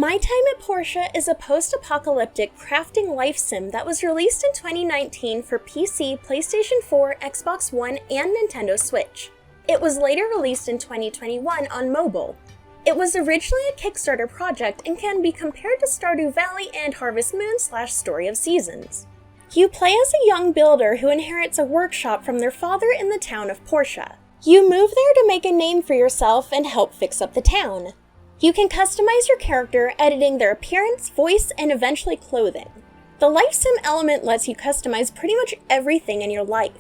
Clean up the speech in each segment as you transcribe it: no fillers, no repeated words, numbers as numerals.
My Time at Portia is a post-apocalyptic crafting life sim that was released in 2019 for PC, PlayStation 4, Xbox One, and Nintendo Switch. It was later released in 2021 on mobile. It was originally a Kickstarter project and can be compared to Stardew Valley and Harvest Moon / Story of Seasons. You play as a young builder who inherits a workshop from their father in the town of Portia. You move there to make a name for yourself and help fix up the town. You can customize your character, editing their appearance, voice, and eventually clothing. The life sim element lets you customize pretty much everything in your life.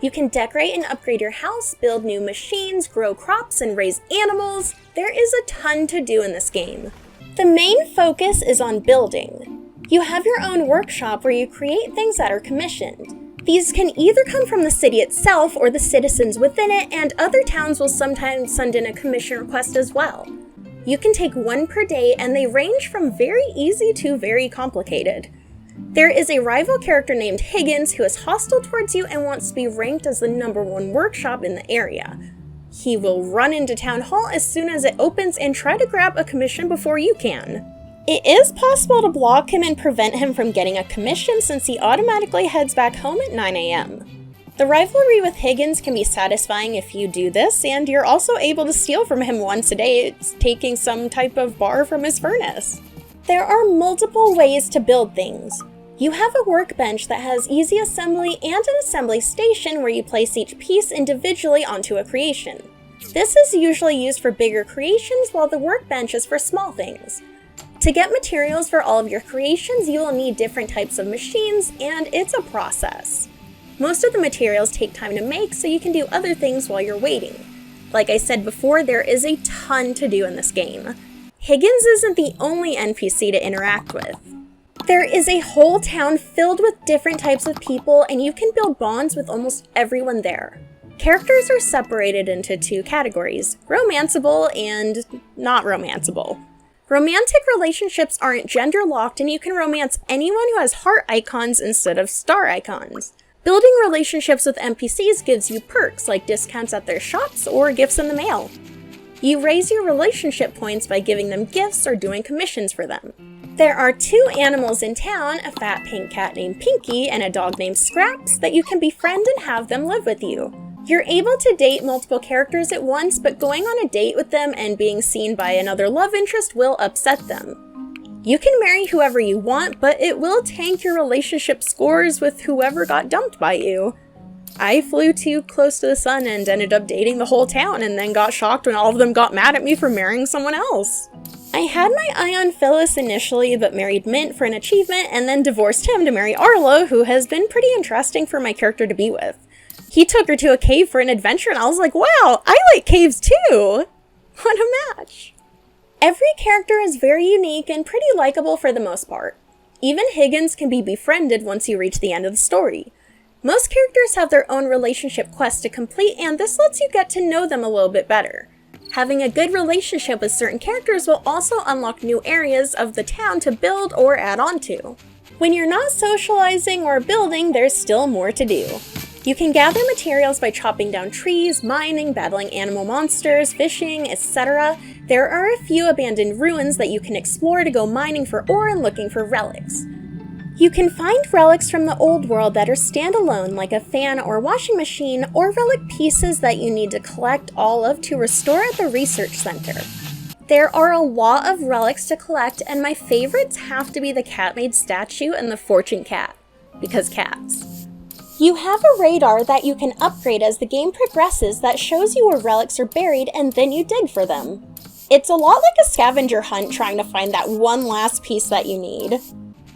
You can decorate and upgrade your house, build new machines, grow crops, and raise animals. There is a ton to do in this game. The main focus is on building. You have your own workshop where you create things that are commissioned. These can either come from the city itself or the citizens within it, and other towns will sometimes send in a commission request as well. You can take one per day, and they range from very easy to very complicated. There is a rival character named Higgins who is hostile towards you and wants to be ranked as the #1 workshop in the area. He will run into Town Hall as soon as it opens and try to grab a commission before you can. It is possible to block him and prevent him from getting a commission since he automatically heads back home at 9 a.m. The rivalry with Higgins can be satisfying if you do this, and you're also able to steal from him once a day, taking some type of bar from his furnace. There are multiple ways to build things. You have a workbench that has easy assembly and an assembly station where you place each piece individually onto a creation. This is usually used for bigger creations while the workbench is for small things. To get materials for all of your creations, you will need different types of machines, and it's a process. Most of the materials take time to make, so you can do other things while you're waiting. Like I said before, there is a ton to do in this game. Higgins isn't the only NPC to interact with. There is a whole town filled with different types of people, and you can build bonds with almost everyone there. Characters are separated into 2 categories, romanceable and not romanceable. Romantic relationships aren't gender-locked, and you can romance anyone who has heart icons instead of star icons. Building relationships with NPCs gives you perks like discounts at their shops or gifts in the mail. You raise your relationship points by giving them gifts or doing commissions for them. There are 2 animals in town, a fat pink cat named Pinky and a dog named Scraps, that you can befriend and have them live with you. You're able to date multiple characters at once, but going on a date with them and being seen by another love interest will upset them. You can marry whoever you want, but it will tank your relationship scores with whoever got dumped by you. I flew too close to the sun and ended up dating the whole town and then got shocked when all of them got mad at me for marrying someone else. I had my eye on Phyllis initially, but married Mint for an achievement and then divorced him to marry Arlo, who has been pretty interesting for my character to be with. He took her to a cave for an adventure and I was like, wow, I like caves too! What a match! Every character is very unique and pretty likable for the most part. Even Higgins can be befriended once you reach the end of the story. Most characters have their own relationship quest to complete, and this lets you get to know them a little bit better. Having a good relationship with certain characters will also unlock new areas of the town to build or add on to. When you're not socializing or building, there's still more to do. You can gather materials by chopping down trees, mining, battling animal monsters, fishing, etc. There are a few abandoned ruins that you can explore to go mining for ore and looking for relics. You can find relics from the old world that are standalone, like a fan or washing machine, or relic pieces that you need to collect all of to restore at the research center. There are a lot of relics to collect, and my favorites have to be the cat-made statue and the fortune cat, because cats. You have a radar that you can upgrade as the game progresses that shows you where relics are buried, and then you dig for them. It's a lot like a scavenger hunt trying to find that one last piece that you need.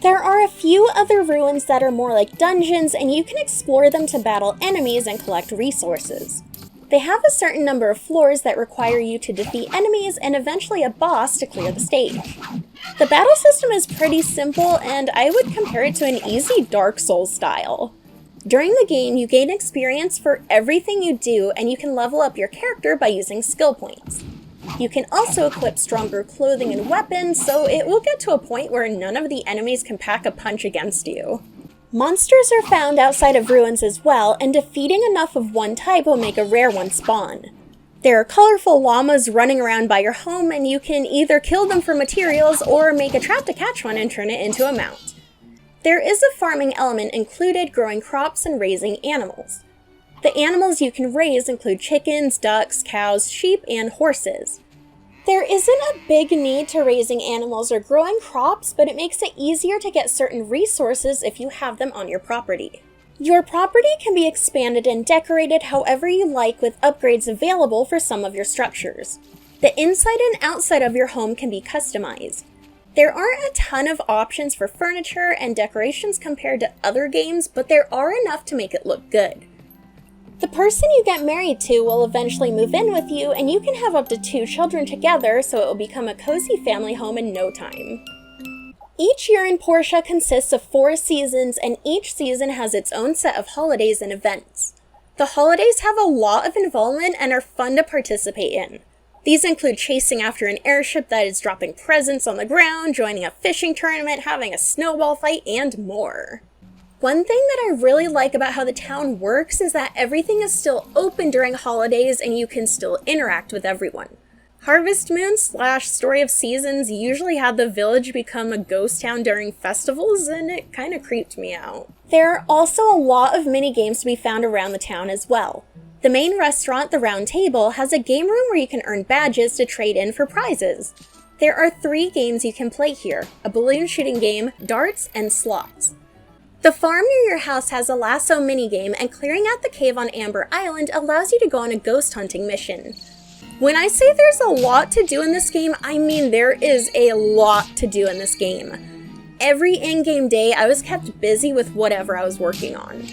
There are a few other ruins that are more like dungeons, and you can explore them to battle enemies and collect resources. They have a certain number of floors that require you to defeat enemies and eventually a boss to clear the stage. The battle system is pretty simple, and I would compare it to an easy Dark Souls style. During the game, you gain experience for everything you do, and you can level up your character by using skill points. You can also equip stronger clothing and weapons, so it will get to a point where none of the enemies can pack a punch against you. Monsters are found outside of ruins as well, and defeating enough of one type will make a rare one spawn. There are colorful llamas running around by your home, and you can either kill them for materials or make a trap to catch one and turn it into a mount. There is a farming element included, growing crops and raising animals. The animals you can raise include chickens, ducks, cows, sheep, and horses. There isn't a big need to raising animals or growing crops, but it makes it easier to get certain resources if you have them on your property. Your property can be expanded and decorated however you like, with upgrades available for some of your structures. The inside and outside of your home can be customized. There aren't a ton of options for furniture and decorations compared to other games, but there are enough to make it look good. The person you get married to will eventually move in with you, and you can have up to 2 children together, so it will become a cozy family home in no time. Each year in Portia consists of 4 seasons, and each season has its own set of holidays and events. The holidays have a lot of involvement and are fun to participate in. These include chasing after an airship that is dropping presents on the ground, joining a fishing tournament, having a snowball fight, and more. One thing that I really like about how the town works is that everything is still open during holidays and you can still interact with everyone. Harvest Moon / Story of Seasons usually had the village become a ghost town during festivals, and it kind of creeped me out. There are also a lot of mini games to be found around the town as well. The main restaurant, the Round Table, has a game room where you can earn badges to trade in for prizes. There are 3 games you can play here: a balloon shooting game, darts, and slots. The farm near your house has a lasso minigame, and clearing out the cave on Amber Island allows you to go on a ghost hunting mission. When I say there's a lot to do in this game, I mean there is a lot to do in this game. Every in-game day, I was kept busy with whatever I was working on.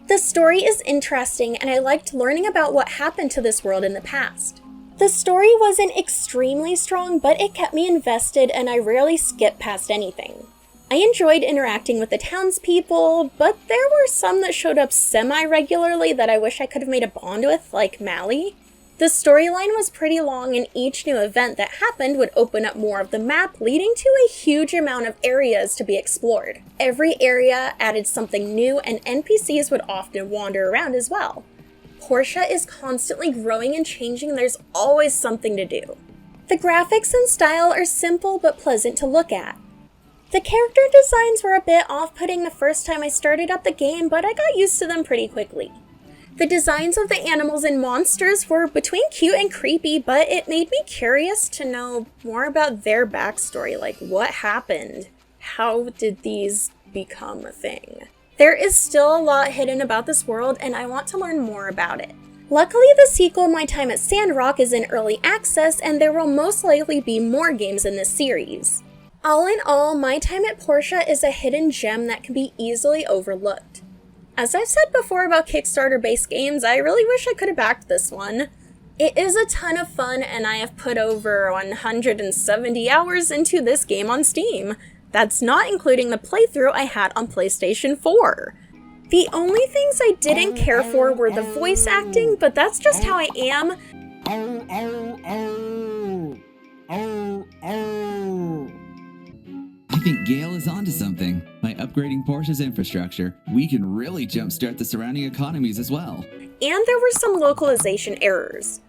The story is interesting, and I liked learning about what happened to this world in the past. The story wasn't extremely strong, but it kept me invested, and I rarely skipped past anything. I enjoyed interacting with the townspeople, but there were some that showed up semi-regularly that I wish I could have made a bond with, like Mally. The storyline was pretty long, and each new event that happened would open up more of the map, leading to a huge amount of areas to be explored. Every area added something new, and NPCs would often wander around as well. Portia is constantly growing and changing, and there's always something to do. The graphics and style are simple but pleasant to look at. The character designs were a bit off-putting the first time I started up the game, but I got used to them pretty quickly. The designs of the animals and monsters were between cute and creepy, but it made me curious to know more about their backstory, like what happened? How did these become a thing? There is still a lot hidden about this world, and I want to learn more about it. Luckily, the sequel, My Time at Sandrock, is in early access, and there will most likely be more games in this series. All in all, My Time at Portia is a hidden gem that can be easily overlooked. As I've said before about Kickstarter-based games, I really wish I could have backed this one. It is a ton of fun, and I have put over 170 hours into this game on Steam. That's not including the playthrough I had on PlayStation 4. The only things I didn't care for were the voice acting, but that's just how I am. I think Gale is onto something. By upgrading Portia's infrastructure, we can really jumpstart the surrounding economies as well. And there were some localization errors.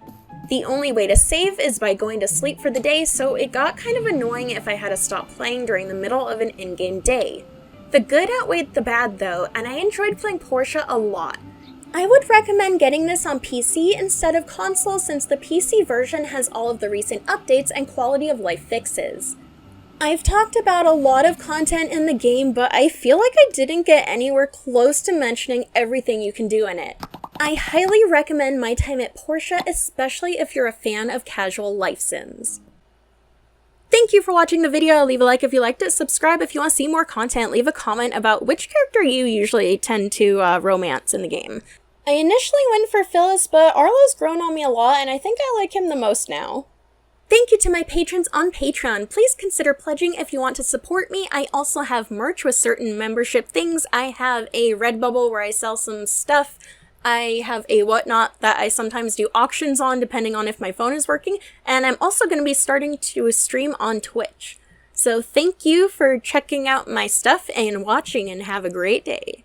The only way to save is by going to sleep for the day, so it got kind of annoying if I had to stop playing during the middle of an in-game day. The good outweighed the bad though, and I enjoyed playing Portia a lot. I would recommend getting this on PC instead of console, since the PC version has all of the recent updates and quality of life fixes. I've talked about a lot of content in the game, but I feel like I didn't get anywhere close to mentioning everything you can do in it. I highly recommend My Time at Portia, especially if you're a fan of casual life sims. Thank you for watching the video. Leave a like if you liked it, subscribe if you want to see more content, leave a comment about which character you usually tend to romance in the game. I initially went for Phyllis, but Arlo's grown on me a lot, and I think I like him the most now. Thank you to my patrons on Patreon. Please consider pledging if you want to support me. I also have merch with certain membership things. I have a Redbubble where I sell some stuff. I have a Whatnot that I sometimes do auctions on depending on if my phone is working. And I'm also going to be starting to stream on Twitch. So thank you for checking out my stuff and watching, and have a great day.